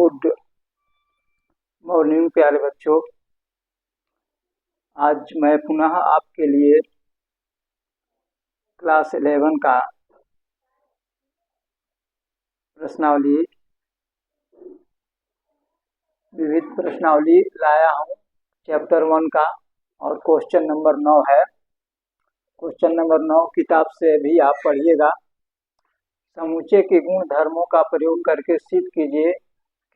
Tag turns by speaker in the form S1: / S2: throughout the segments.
S1: Good morning प्यारे बच्चों। आज मैं पुनः आपके लिए क्लास 11 का प्रश्नावली विविध प्रश्नावली लाया हूँ चैप्टर 1 का, और क्वेश्चन नंबर 9 है। क्वेश्चन नंबर 9 किताब से भी आप पढ़िएगा। समूचे के गुण धर्मों का प्रयोग करके सिद्ध कीजिए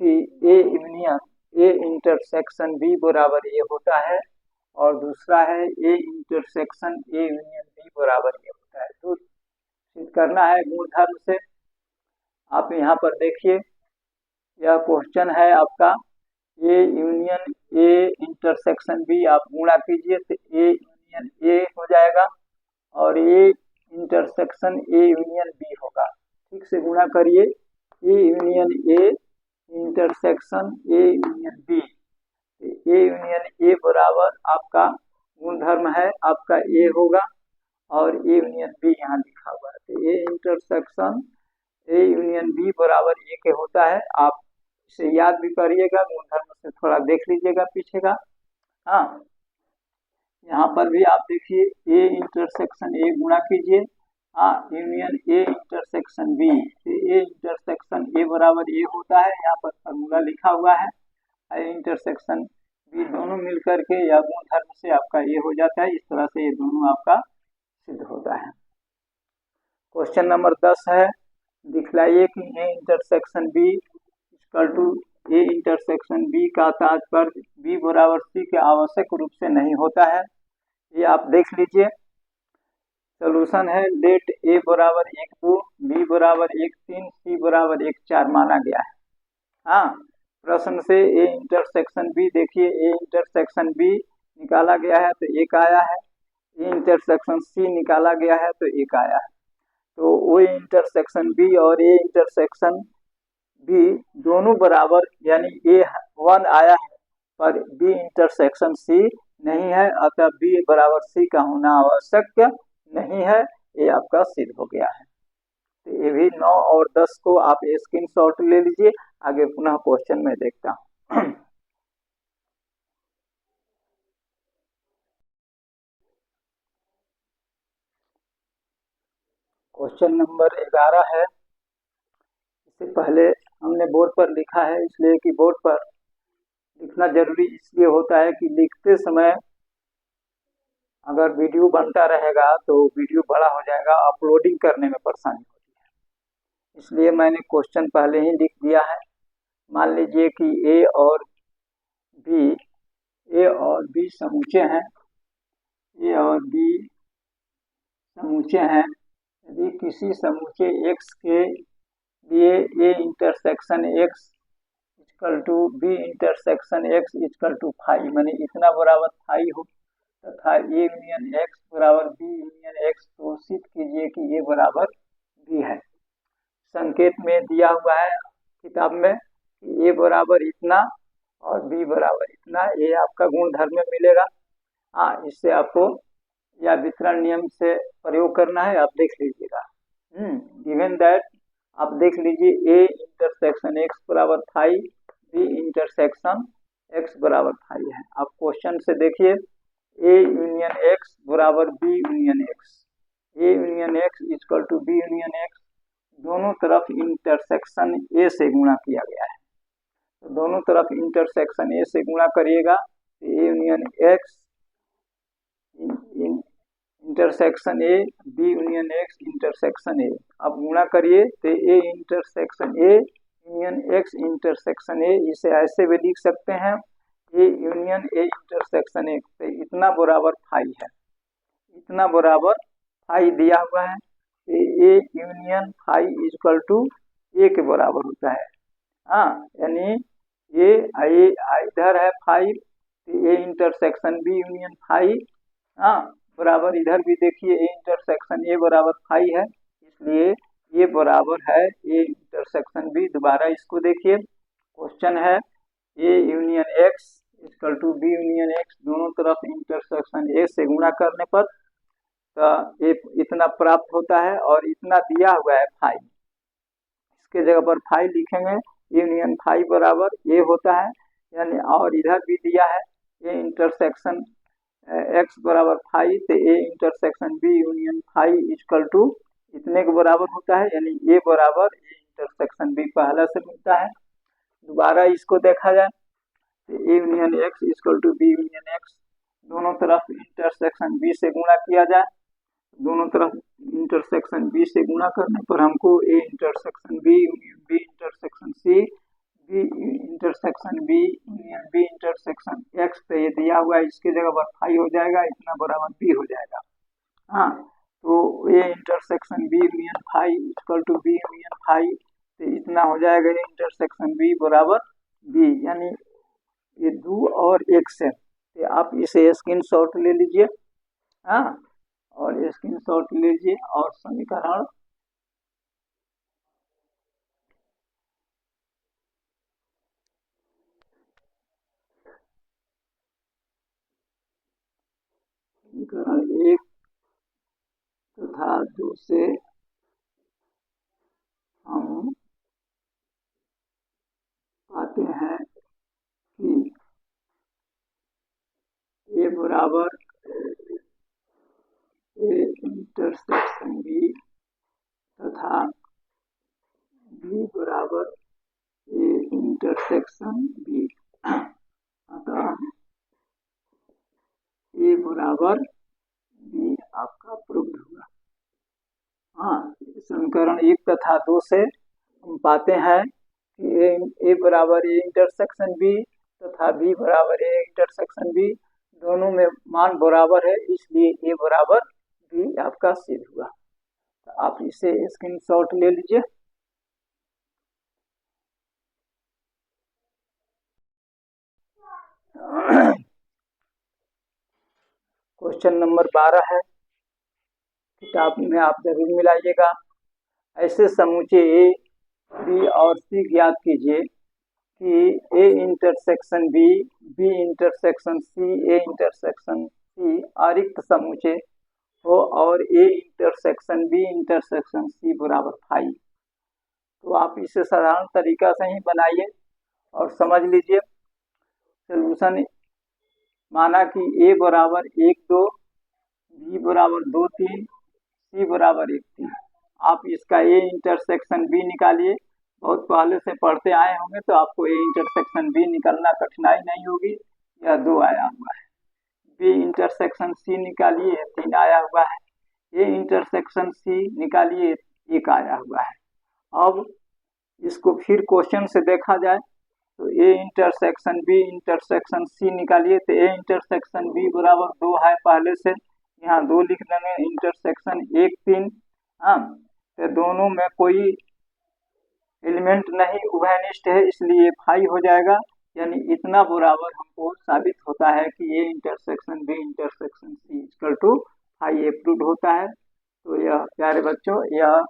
S1: कि A union A intersection B बराबर ए होता है, और दूसरा है A intersection A union B बराबर ए होता है। तो सिद्ध करना है गुण धर्म से। आप यहाँ पर देखिए, यह क्वेश्चन है आपका A union A intersection B. आप गुणा कीजिए तो ए यूनियन ए हो जाएगा और A intersection A union B होगा। ठीक से गुणा करिए, A union A intersection A union B. A union A बराबर आपका गुणधर्म है आपका ए होगा, और ए यूनियन बी यहाँ लिखा हुआ है। तो A intersection A union B बराबर ए के होता है। आप इसे याद भी करिएगा, गुणधर्म से थोड़ा देख लीजिएगा पीछे का। हाँ, यहाँ पर भी आप देखिए ए इंटरसेक्शन ए गुणा कीजिए, हाँ, union A intersection B. A intersection A बराबर ए होता है, यहाँ पर फॉर्मूला लिखा हुआ है। ए इंटरसेक्शन बी दोनों मिलकर के या गुणधर्म से आपका ए हो जाता है। इस तरह से ये दोनों आपका सिद्ध होता है। क्वेश्चन नंबर 10 है, दिखलाइए कि A intersection B equal to A intersection B का तात्पर्य बी बराबर सी के आवश्यक रूप से नहीं होता है। ये आप देख लीजिए। सोल्यूशन है, लेट ए बराबर 1 2, बी बराबर 1 3, सी बराबर 1 4 माना गया है। हाँ, प्रश्न से ए इंटरसेक्शन बी देखिए, ए इंटरसेक्शन बी निकाला गया है तो 1 आया है, ए इंटरसेक्शन सी निकाला गया है तो 1 आया है। तो ओ इंटरसेक्शन बी और ए इंटरसेक्शन बी दोनों बराबर, यानी ए 1 आया है पर बी इंटरसेक्शन सी नहीं है, अतः बी बराबर सी का होना आवश्यक नहीं है। ये आपका सिद्ध हो गया है। तो ये भी 9 और 10 को आप स्क्रीनशॉट ले लीजिए। आगे पुनः क्वेश्चन में देखता हूँ। क्वेश्चन नंबर 11 है। इससे पहले हमने बोर्ड पर लिखा है, इसलिए कि बोर्ड पर लिखना जरूरी इसलिए होता है कि लिखते समय अगर वीडियो बनता रहेगा तो वीडियो बड़ा हो जाएगा, अपलोडिंग करने में परेशानी होती है। इसलिए मैंने क्वेश्चन पहले ही लिख दिया है। मान लीजिए कि ए और बी समूचे हैं, ए और बी समूचे हैं। यदि किसी समूचे x के लिए A intersection x equal to B intersection x equal to phi, माने इतना बराबर फाई हो तथा ए यूनियन x बराबर बी यूनियन x, तो सिद्ध कीजिए कि ए बराबर बी है। संकेत में दिया हुआ है किताब में कि ए बराबर इतना और बी बराबर इतना, ये आपका गुणधर्म में मिलेगा। हाँ, इससे आपको या वितरण नियम से प्रयोग करना है, आप देख लीजिएगा। गिवन दैट आप देख लीजिए ए इंटरसेक्शन एक्स बराबर फाई, बी इंटरसेक्शन एक्स बराबर फाई है। आप क्वेश्चन से देखिए, ए यूनियन एक्स बराबर B union X, A union X equal to B union X, दोनों तरफ इंटरसेक्शन ए से गुणा किया गया है। तो दोनों तरफ इंटरसेक्शन ए से गुणा करिएगा तो A union X intersection A B union X intersection A. अब गुणा करिए तो A intersection A union X intersection A, इसे ऐसे भी लिख सकते हैं ए यूनियन ए इंटरसेक्शन ए। तो इतना बराबर फाई है, इतना बराबर फाई दिया हुआ है। A union phi equal to A के बराबर होता है। हाँ, यानी ये इधर है phi, A intersection B union phi, हाँ, बराबर इधर भी देखिए ए इंटरसेक्शन ए बराबर फाई है, इसलिए ये बराबर है ए इंटरसेक्शन बी। दोबारा इसको देखिए, क्वेश्चन है A union X equal to B union X, दोनों तरफ इंटरसेक्शन ए से गुणा करने पर तो ये इतना प्राप्त होता है, और इतना दिया हुआ है फाई, इसके जगह पर फाई लिखेंगे यूनियन फाई बराबर ए होता है, यानी और इधर भी दिया है ए इंटरसेक्शन एक्स बराबर फाई, तो A intersection B union phi equal to इतने के बराबर होता है, यानी ए बराबर ए इंटरसेक्शन बी पहला से मिलता है। दोबारा इसको देखा जाए तो A union X equal to B union X, दोनों तरफ इंटरसेक्शन बी से गुणा किया जाए, दोनों तरफ इंटरसेक्शन बी से गुणा करने पर हमको A intersection B union B intersection C, B intersection B union B intersection X, तो ये दिया हुआ है, इसकी जगह पर फाई हो जाएगा, इतना बराबर बी हो जाएगा। हाँ, तो A intersection B union phi equal to B union phi, तो इतना हो जाएगा ए इंटरसेक्शन बी बराबर बी, यानी ये 2 और 1 से, तो आप इसे स्क्रीनशॉट ले लीजिए। हाँ, और स्क्रीनशॉट लीजिए और समीकरण समीकरण 1 तथा 2 से हम पाते हैं कि ए बराबर ए इंटरसेक्शन बी तथा बी बराबर ए इंटरसेक्शन बी, अतः ए बराबर बी आपका प्रूव्ड हुआ। हाँ, समीकरण 1 तथा 2 से हम पाते हैं कि ए बराबर ए इंटरसेक्शन बी तथा बी बराबर ए इंटरसेक्शन बी, दोनों में मान बराबर है, इसलिए ए बराबर बी आपका सिद्ध हुआ। तो आप इसे स्क्रीनशॉट ले लीजिए। क्वेश्चन नंबर 12 है, किताब में आप जरूर मिलाइएगा। ऐसे समूचे ए बी और सी ज्ञात कीजिए कि A intersection B, B intersection C, A intersection C आरिक्त समूचे हो और A intersection B intersection C बराबर फाई। तो आप इसे साधारण तरीका से ही बनाइए और समझ लीजिए। सोल्यूशन माना कि ए बराबर 1 2, बी बराबर 2 3, सी बराबर 1 3। आप इसका ए इंटरसेक्शन बी निकालिए, बहुत पहले से पढ़ते आए होंगे तो आपको ए इंटरसेक्शन बी निकालना कठिनाई नहीं होगी, यह 2 आया हुआ है। बी इंटरसेक्शन सी निकालिए, 3 आया हुआ है। ए इंटरसेक्शन सी निकालिए, 1 आया हुआ है। अब इसको फिर क्वेश्चन से देखा जाए तो A intersection B intersection C निकालिए, तो ए इंटरसेक्शन बी बराबर 2 है पहले से, यहाँ 2 लिख देंगे, इंटरसेक्शन 1 3। हाँ, तो दोनों में कोई एलिमेंट नहीं उभयनिष्ठ है, इसलिए फाई हो जाएगा, यानी इतना बराबर हमको साबित होता है कि A intersection B intersection C equal to phi approved होता है। तो यह प्यारे बच्चों, यह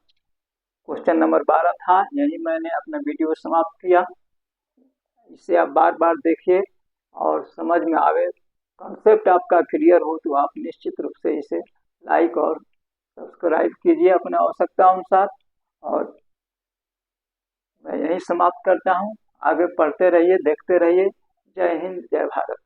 S1: क्वेश्चन नंबर 12 था, यही मैंने अपना वीडियो समाप्त किया। इसे आप बार बार देखिए और समझ में आवे, कॉन्सेप्ट आपका क्लियर हो तो आप निश्चित रूप से इसे लाइक और सब्सक्राइब कीजिए अपने आवश्यकता अनुसार। और मैं यही समाप्त करता हूँ, आगे पढ़ते रहिए, देखते रहिए। जय हिंद, जय भारत।